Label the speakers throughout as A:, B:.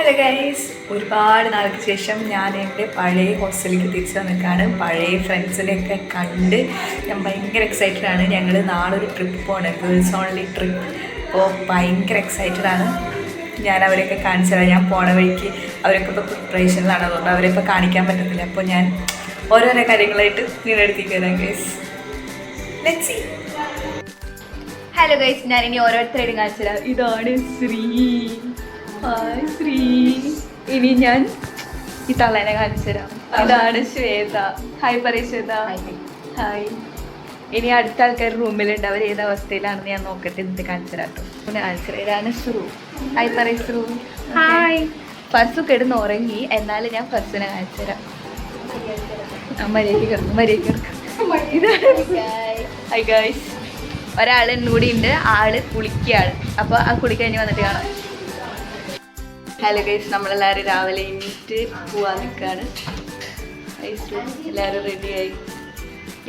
A: Hello guys, ഒരുപാട് നാൾക്ക് ശേഷം ഞാൻ എൻ്റെ പഴയ ഹോസ്റ്റലിലേക്ക് തിരിച്ചു വന്നിട്ടാണ്. പഴയ ഫ്രണ്ട്സിനെയൊക്കെ കണ്ട് ഞാൻ ഭയങ്കര എക്സൈറ്റഡ് ആണ്. ഞങ്ങൾ നാളെ ഒരു ട്രിപ്പ് പോകണം, ഗേൾസ് ഓൺലി ട്രിപ്പ്. അപ്പോൾ ഭയങ്കര എക്സൈറ്റഡ് ആണ്. ഞാൻ അവരെയൊക്കെ കാണിച്ചു തരാം. ഞാൻ പോണ വഴിക്ക് അവരൊക്കെ ഇപ്പോൾ പ്രിപ്പറേഷനിലാണ്, അതുകൊണ്ട് അവരെ ഇപ്പോൾ കാണിക്കാൻ പറ്റത്തില്ല. അപ്പോൾ ഞാൻ ഓരോരോ കാര്യങ്ങളായിട്ട് നിങ്ങളുടെ അടുത്തേക്ക് വരാം guys. Let's see. Hello guys, ഞാനിനി ഓരോരുത്തരായിട്ട് കാണിച്ചു തരാം. ഇതാണ് ശ്രീ. ഹായ് ശ്രീ. ഇനി ഞാൻ ഈ തള്ളേനെ കാണിച്ചു തരാം. ഇതാണ് ശ്വേത. ഹായ് പറയ് ശ്വേത. ഹായ്. ഇനി അടുത്ത ആൾക്കാർ റൂമിലുണ്ട്. അവർ ഏത് അവസ്ഥയിലാണെന്ന് ഞാൻ നോക്കട്ടെ, എന്നിട്ട് കാണിച്ചു തരാം കേട്ടോ. പിന്നെ കാണിച്ചു തരാം. ഇതാണ് ശ്രു. ഹായ് പറയ് ശ്രു. ഹായ്. ഫർസു കിടന്ന് ഉറങ്ങി, എന്നാലും ഞാൻ ഫർസുനെ കാണിച്ചു തരാം. മര്യാദയ്ക്ക് കിടന്നു, മര്യാദയ്ക്ക് കിടക്കും. ഇതാണ്. Hi guys. ഒരാൾ കൂടി ഉണ്ട്, ആള് കുളിക്കുകയാണ്. അപ്പോൾ ആ കുളി കഴിഞ്ഞ് വന്നിട്ട് കാണാം. ഹലോ ഗൈസ്, നമ്മളെല്ലാവരും രാവിലെ എണീറ്റ് പോവാൻ നിൽക്കുകയാണ്. എല്ലാവരും റെഡിയായി.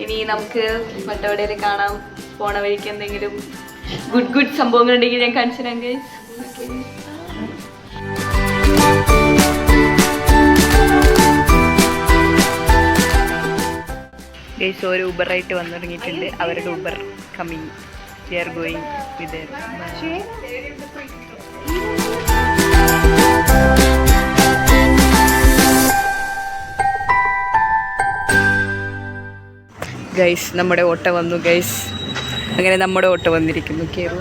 A: ഇനി നമുക്ക് മറ്റെവിടെയിൽ കാണാം. പോണ വഴിക്ക് എന്തെങ്കിലും ഗുഡ് സംഭവങ്ങൾ ഉണ്ടെങ്കിൽ ഞാൻ കാണിച്ചു തരാം ഗൈസ്. ഗൈസ്, ഒരു ഊബറായിട്ട് വന്നു തുടങ്ങിയിട്ടുണ്ട്. അവരുടെ Uber coming. We are going with guys. നമ്മുടെ ഓട്ടോ വന്നു ഗൈസ്. അങ്ങനെ നമ്മുടെ ഓട്ടോ വന്നിരിക്കുന്നു. കേറു.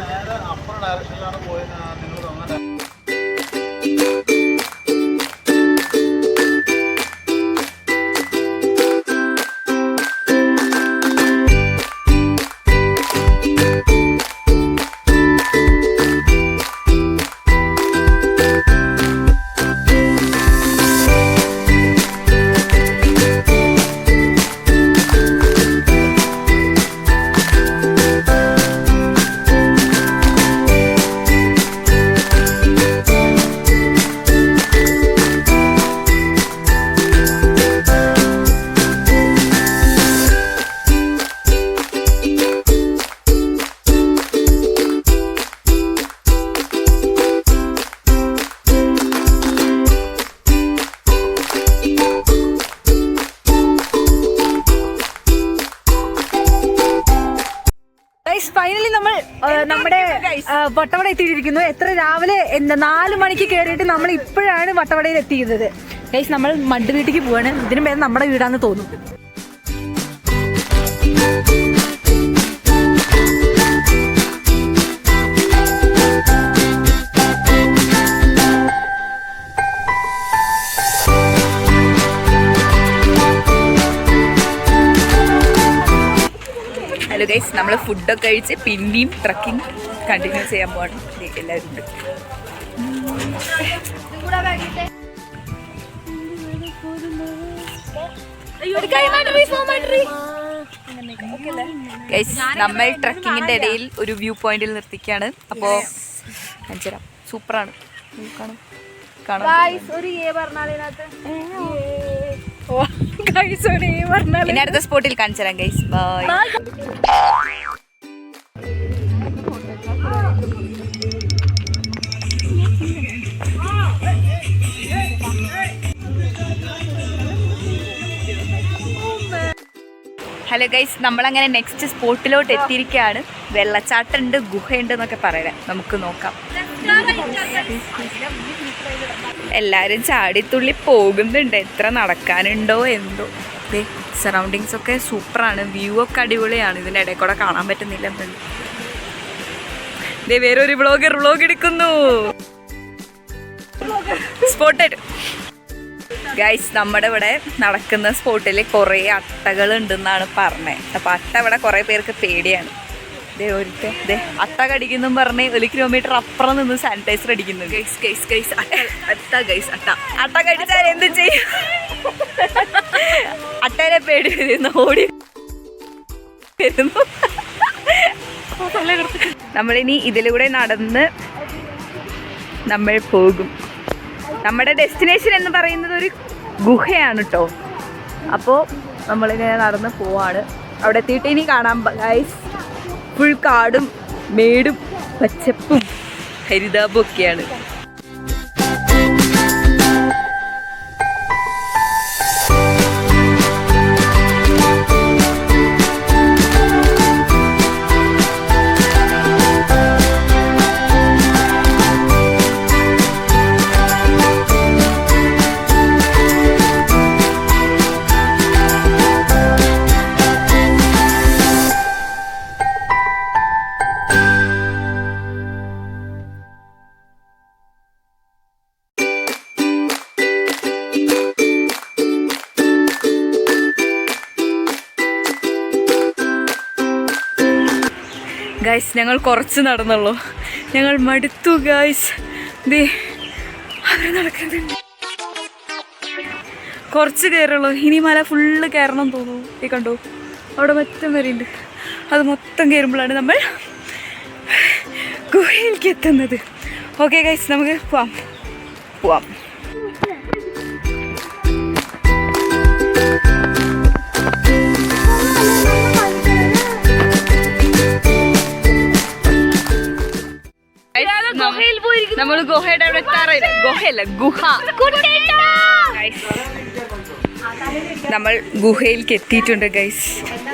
A: ഫൈനലി നമ്മൾ നമ്മുടെ വട്ടവട എത്തിയിരിക്കുന്നു. എത്ര രാവിലെ 4 മണിക്ക് കയറിയിട്ട് നമ്മൾ ഇപ്പോഴാണ് വട്ടവടയിൽ എത്തിയത് ഗൈസ്. നമ്മൾ മഡ് വീട്ടിലേക്ക് പോവാണ്. ഇതിനു പേര് നമ്മുടെ വീടാന്ന് തോന്നും. ഹലോ ഗൈസ്, നമ്മൾ ഫുഡൊക്കെ കഴിച്ച് പിന്നെയും ട്രക്കിംഗ് കണ്ടിന്യൂ ചെയ്യാൻ പോകണം. എല്ലാവരും ഉണ്ട്. ഗൈസ്, നമ്മൾ ട്രക്കിങ്ങിന്റെ ഇടയിൽ ഒരു വ്യൂ പോയിന്റിൽ നിർത്തിക്കാണ്. അപ്പോൾ കാണിച്ചുതരാം. സൂപ്പറാണ്. ഇനി അടുത്ത സ്പോട്ടിൽ കാണിച്ചു തരാം ഗൈസ്. ബൈ. ഹലോ ഗൈസ്, നമ്മളങ്ങനെ നെക്സ്റ്റ് സ്പോട്ടിലോട്ട് എത്തിയിരിക്കുകയാണ്. വെള്ളച്ചാട്ടമുണ്ട്, ഗുഹയുണ്ട് എന്നൊക്കെ പറയാം. നമുക്ക് നോക്കാം. എല്ലാവരും ചാടിത്തുള്ളി പോകുന്നുണ്ട്. എത്ര നടക്കാനുണ്ടോ എന്തോ. സറൗണ്ടിങ്സ് ഒക്കെ സൂപ്പറാണ്. വ്യൂ ഒക്കെ അടിപൊളിയാണ്. ഇതിൻ്റെ ഇടയിൽ കൂടെ കാണാൻ പറ്റുന്നില്ല. ഇതേ വേറൊരു വ്ളോഗ് എടുക്കുന്നു. Spotted guys. നമ്മുടെ ഇവിടെ നടക്കുന്ന സ്പോട്ടിൽ കുറേ അട്ടകളുണ്ടെന്നാണ് പറഞ്ഞത്. അപ്പം അട്ട ഇവിടെ കുറേ പേർക്ക് പേടിയാണ്. അട്ട കടിക്കുന്നു പറഞ്ഞ് 1 കിലോമീറ്റർ അപ്പുറം നിന്ന് സാനിറ്റൈസർ അടിക്കുന്നു. അട്ട കടിച്ചാൽ എന്ത് ചെയ്യും? അട്ടേനെ പേടി വരുന്നു, ഓടി വരുന്നു. നമ്മളിനി ഇതിലൂടെ നടന്ന് നമ്മൾ പോകും. നമ്മുടെ ഡെസ്റ്റിനേഷൻ എന്ന് പറയുന്നത് ഒരു ഗുഹയാണ് കേട്ടോ. അപ്പോൾ നമ്മളിങ്ങനെ നടന്ന് പോവാണ്. അവിടെ എത്തിയിട്ട് ഇനി കാണാം ഗൈസ്. ഫുൾ കാടും മേടും പച്ചപ്പും ഹരിതാപും ഒക്കെയാണ്. ഗൈസ് ഞങ്ങൾ കുറച്ച് നടന്നുള്ളൂ, ഞങ്ങൾ മടുത്തു ഗൈസ്. ദേ അവർ നടക്കുന്നുണ്ട്. കുറച്ച് കയറുള്ളൂ, ഇനി മല ഫുള്ള് കയറണം തോന്നുന്നു. ഈ കണ്ടോ അവിടെ മൊത്തം വരെയുണ്ട്. അത് മൊത്തം കയറുമ്പോഴാണ് നമ്മൾ ഗുഹയിലേക്ക് എത്തുന്നത്. ഓക്കെ ഗൈസ്, നമുക്ക് പോവാം. നമ്മൾ ഗുഹയുടെ അവിടെ എത്താറില്ല. ഗുഹയല്ല, ഗുഹ. നമ്മൾ ഗുഹയിലേക്ക് എത്തിയിട്ടുണ്ട് ഗൈസ്.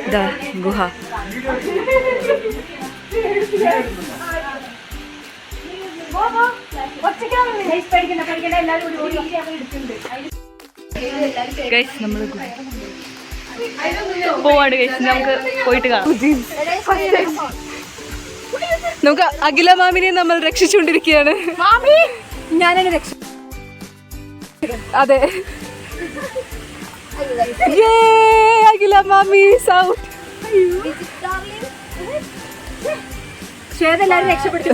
A: ഇതാ ഗുഹ. ഗൈസ് നമ്മൾ പോവാണ് ഗൈസ്, നമുക്ക് പോയിട്ട് കാണാം. നമുക്ക് അഖില മാമിനെ നമ്മൾ രക്ഷിച്ചുകൊണ്ടിരിക്കുകയാണ്. അതെ, അഖില മാമി സൗണ്ട്. എല്ലാരും രക്ഷപ്പെട്ടു.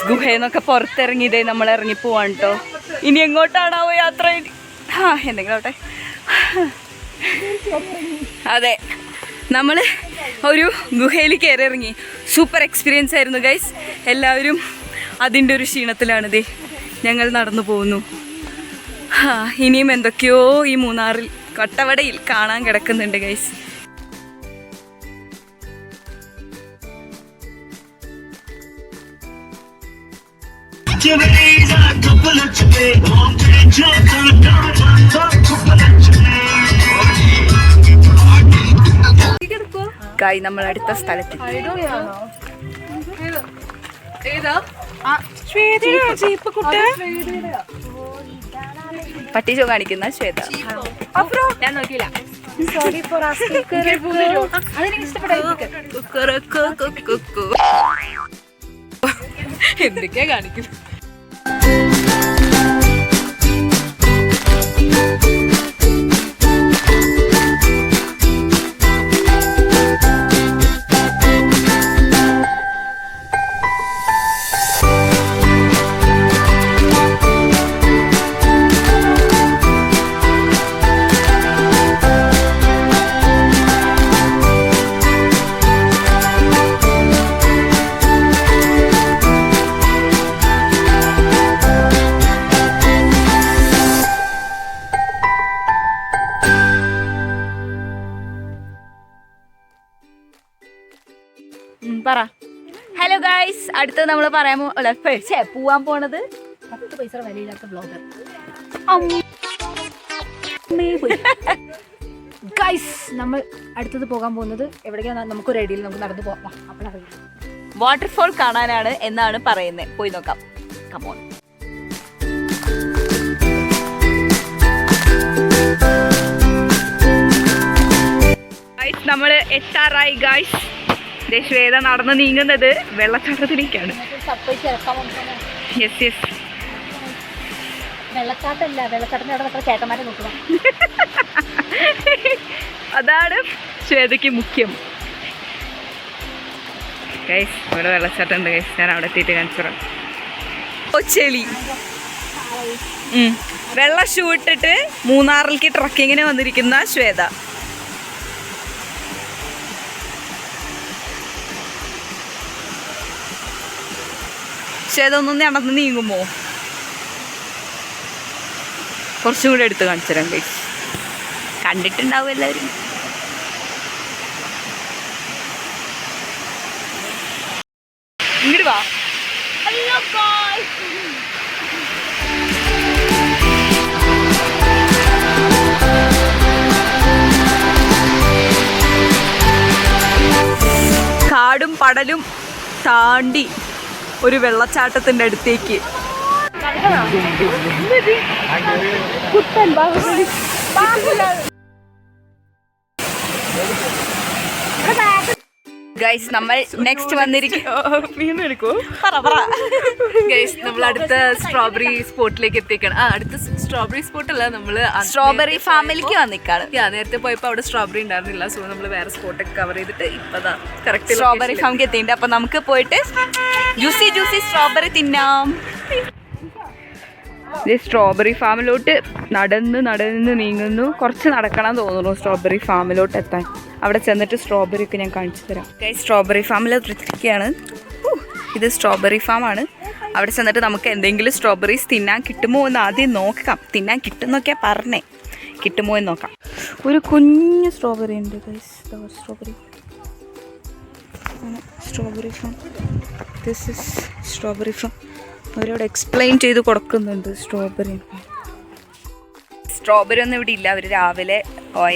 A: ഗുഹയെന്നൊക്കെ പുറത്തിറങ്ങിയതേ നമ്മൾ ഇറങ്ങി പോവാണ് കേട്ടോ. ഇനി എങ്ങോട്ടാണാവോ യാത്ര? എന്തെങ്കിലും ആവട്ടെ. അതെ, നമ്മൾ ഒരു ഗുഹയിൽ കയറി ഇറങ്ങി. സൂപ്പർ എക്സ്പീരിയൻസ് ആയിരുന്നു ഗൈസ്. എല്ലാവരും അതിൻ്റെ ഒരു ക്ഷീണത്തിലാണിതേ ഞങ്ങൾ നടന്നു പോകുന്നു. ഇനിയും എന്തൊക്കെയോ ഈ മൂന്നാറിൽ കൊട്ടവടയിൽ കാണാൻ കിടക്കുന്നുണ്ട് ഗൈസ്. ഗായ് നമ്മൾ അടുത്ത സ്ഥലത്ത് പട്ടിച്ചോ കാണിക്കുന്ന ശ്വേത. ഞാൻ നോക്കിയില്ല. എന്തൊക്കെയാ കാണിക്കും. പറ. ഹലോ ഗൈസ്, അടുത്തത് നമ്മൾ പറയാൻ പോവാൻ പോണത് 10 പൈസ വിലയില്ലാത്ത ബ്ലോഗർ. ഗൈസ്, നമ്മൾ അടുത്തത് പോകാൻ പോകുന്നത് എവിടേക്കാണ്? നമുക്കൊരു ഐഡിയയിൽ നമുക്ക് നടന്നു പോകാം. വാട്ടർഫോൾ കാണാനാണ് എന്നാണ് പറയുന്നത്. പോയി നോക്കാം. കമോൺ. നമ്മൾ എത്താറായി ഗൈസ്. ശ്വേത നടന്ന് നീങ്ങുന്നത് വെള്ളച്ചാട്ടത്തിലേക്കാണ്. യെസ് യെസ്, വെള്ളച്ചാട്ടമല്ല, വെള്ളച്ചാട്ടത്തിന്റെ അവിടെ ചേട്ടന്മാരെ നോക്കുക. അതാണ് ശ്വേതയ്ക്ക് മുഖ്യം. ഗൈസ്, ഇവിടെ വെള്ളച്ചാട്ടം ഉണ്ട് ഗൈസ്. ഞാൻ അവിടെ എത്തിയിട്ട് കാണിച്ചു തരാം. ചെളി വെള്ള ഷൂ ഇട്ടിട്ട് മൂന്നാറിലേക്ക് ട്രക്കിങ്ങിന് വന്നിരിക്കുന്ന ശ്വേത. ശ്വേത ഒന്നും നടന്ന് നീങ്ങുമോ? കുറച്ചും കൂടെ എടുത്ത് കാണിച്ചു തരാം ഗൈസ്. കണ്ടിട്ടുണ്ടാവും എല്ലാവരും. ഇങ്ങോട്ട് വാ. ഹലോ ഗൈസ്, കാടും പടലും താണ്ടി ഒരു വെള്ളച്ചാട്ടത്തിന്റെ അടുത്തേക്ക്. ഗൈസ് നമ്മൾ നെക്സ്റ്റ് വന്നിരിക്കും ഗൈസ് നമ്മൾ അടുത്ത സ്ട്രോബെറി സ്പോട്ടിലേക്ക് എത്തിക്കണം. അടുത്ത സ്ട്രോബെറി സ്പോട്ട് അല്ല, നമ്മള് സ്ട്രോബെറി ഫാമിലേക്ക് വന്നിക്കാണ്. നേരത്തെ പോയപ്പോ അവിടെ സ്ട്രോബെറി ഉണ്ടായിരുന്നില്ല, സോ നമ്മള് വേറെ സ്പോട്ടൊക്കെ കവർ ചെയ്തിട്ട് ഇപ്പതാ കറക്റ്റ് സ്ട്രോബെറി ഫാമിലേക്ക് എത്തിയിട്ടുണ്ട്. അപ്പൊ നമുക്ക് പോയിട്ട് ജ്യൂസി ജ്യൂസി സ്ട്രോബെറി തിന്നാം. സ്ട്രോബെറി ഫാമിലോട്ട് നടന്ന് നീങ്ങുന്നു. കുറച്ച് നടക്കണം തോന്നുന്നു സ്ട്രോബെറി ഫാമിലോട്ട് എത്താൻ. അവിടെ ചെന്നിട്ട് സ്ട്രോബെറി ഒക്കെ ഞാൻ കാണിച്ചു തരാം. സ്ട്രോബെറി ഫാമിലോട്ട് എത്തിക്കുകയാണ്. ഇത് സ്ട്രോബെറി ഫാമാണ്. അവിടെ ചെന്നിട്ട് നമുക്ക് എന്തെങ്കിലും സ്ട്രോബെറീസ് തിന്നാൻ കിട്ടുമോ എന്ന് ആദ്യം നോക്കാം. തിന്നാൻ കിട്ടുന്നൊക്കെയാ പറഞ്ഞേ, കിട്ടുമോ എന്ന് നോക്കാം. ഒരു കുഞ്ഞ് സ്ട്രോബെറി ഉണ്ട് guys. Strawberry farm. This is strawberry farm. അവരോട് എക്സ്പ്ലെയിൻ ചെയ്ത് കൊടുക്കുന്നുണ്ട് സ്ട്രോബെറി ഒന്നും ഇവിടെ ഇല്ല. അവർ രാവിലെ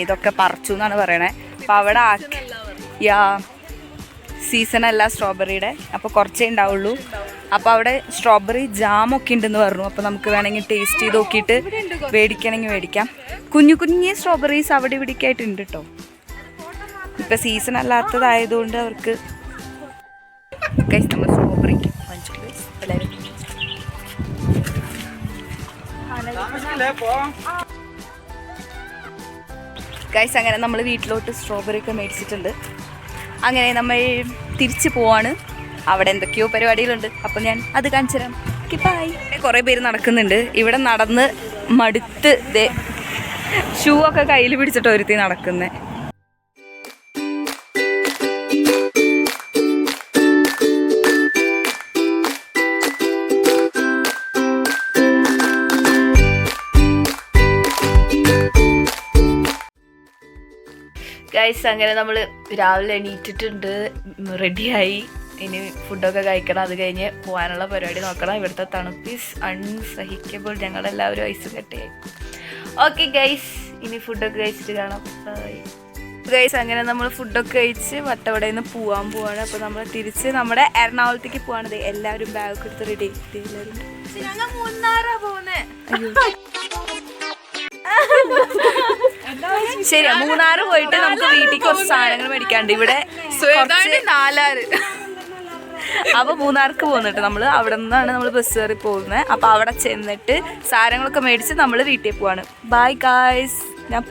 A: ഇതൊക്കെ പറിച്ചു എന്നാണ് പറയണേ. അപ്പോൾ അവിടെ സീസണല്ല സ്ട്രോബെറിയുടെ, അപ്പോൾ കുറച്ചേ ഉണ്ടാവുള്ളൂ. അപ്പോൾ അവിടെ സ്ട്രോബെറി ജാമൊക്കെ ഉണ്ടെന്ന് പറഞ്ഞു. അപ്പോൾ നമുക്ക് വേണമെങ്കിൽ ടേസ്റ്റ് ചെയ്ത് നോക്കിയിട്ട് മേടിക്കണമെങ്കിൽ മേടിക്കാം. കുഞ്ഞു സ്ട്രോബെറീസ് അവിടെ ഇവിടേക്ക് ആയിട്ടുണ്ട് കേട്ടോ. ഇപ്പം സീസൺ അല്ലാത്തതായതുകൊണ്ട് അവർക്ക് നമ്മൾ സ്ട്രോബെറിക്ക് എല്ലാവരും ഗൈസ്. അങ്ങനെ നമ്മൾ വീട്ടിലോട്ട് സ്ട്രോബെറി ഒക്കെ മേടിച്ചിട്ടുണ്ട്. അങ്ങനെ നമ്മൾ തിരിച്ചു പോവാണ്. അവിടെ എന്തൊക്കെയോ പരിപാടികളുണ്ട്, അപ്പം ഞാൻ അത് കാണിച്ചു തരാം. ബൈ. കുറേ പേര് നടക്കുന്നുണ്ട്. ഇവിടെ നടന്ന് മടുത്ത് ഷൂ ഒക്കെ കയ്യിൽ പിടിച്ചിട്ട് ഒരുത്തി നടക്കുന്നത്. ഗൈസ് അങ്ങനെ നമ്മൾ രാവിലെ എണീറ്റിട്ടുണ്ട്, റെഡിയായി. ഇനി ഫുഡൊക്കെ കഴിക്കണം. അത് കഴിഞ്ഞ് പോകാനുള്ള പരിപാടി നോക്കണം. ഇവിടുത്തെ തണുപ്പീസ് അൺസഹിക്കബിൾ. ഞങ്ങളെല്ലാവരും ഐസ് കട്ടയായി. ഓക്കെ ഗൈസ്, ഇനി ഫുഡൊക്കെ കഴിച്ചിട്ട് കാണാം. Bye guys. അങ്ങനെ നമ്മൾ ഫുഡൊക്കെ കഴിച്ച് വട്ടവടയിൽ നിന്ന് പോവാണ്. അപ്പോൾ നമ്മൾ തിരിച്ച് നമ്മുടെ എറണാകുളത്തേക്ക് പോവാണ്. എല്ലാവരും ബാഗൊക്കെ എടുത്ത് റെഡി ആയിട്ട് എല്ലാവരും ശരി. മൂന്നാറ് പോയിട്ട് നമുക്ക് വീട്ടിൽ കുറച്ച് സാധനങ്ങൾ മേടിക്കാണ്ട്. ഇവിടെ 4 അപ്പോൾ മൂന്നാർക്ക് പോകുന്നുണ്ട് നമ്മൾ. അവിടെ നിന്നാണ് നമ്മൾ ബസ് കയറി പോകുന്നത്. അപ്പോൾ അവിടെ ചെന്നിട്ട് സാധനങ്ങളൊക്കെ മേടിച്ച് നമ്മൾ വീട്ടിൽ പോവാണ്. Bye guys. ഞാൻ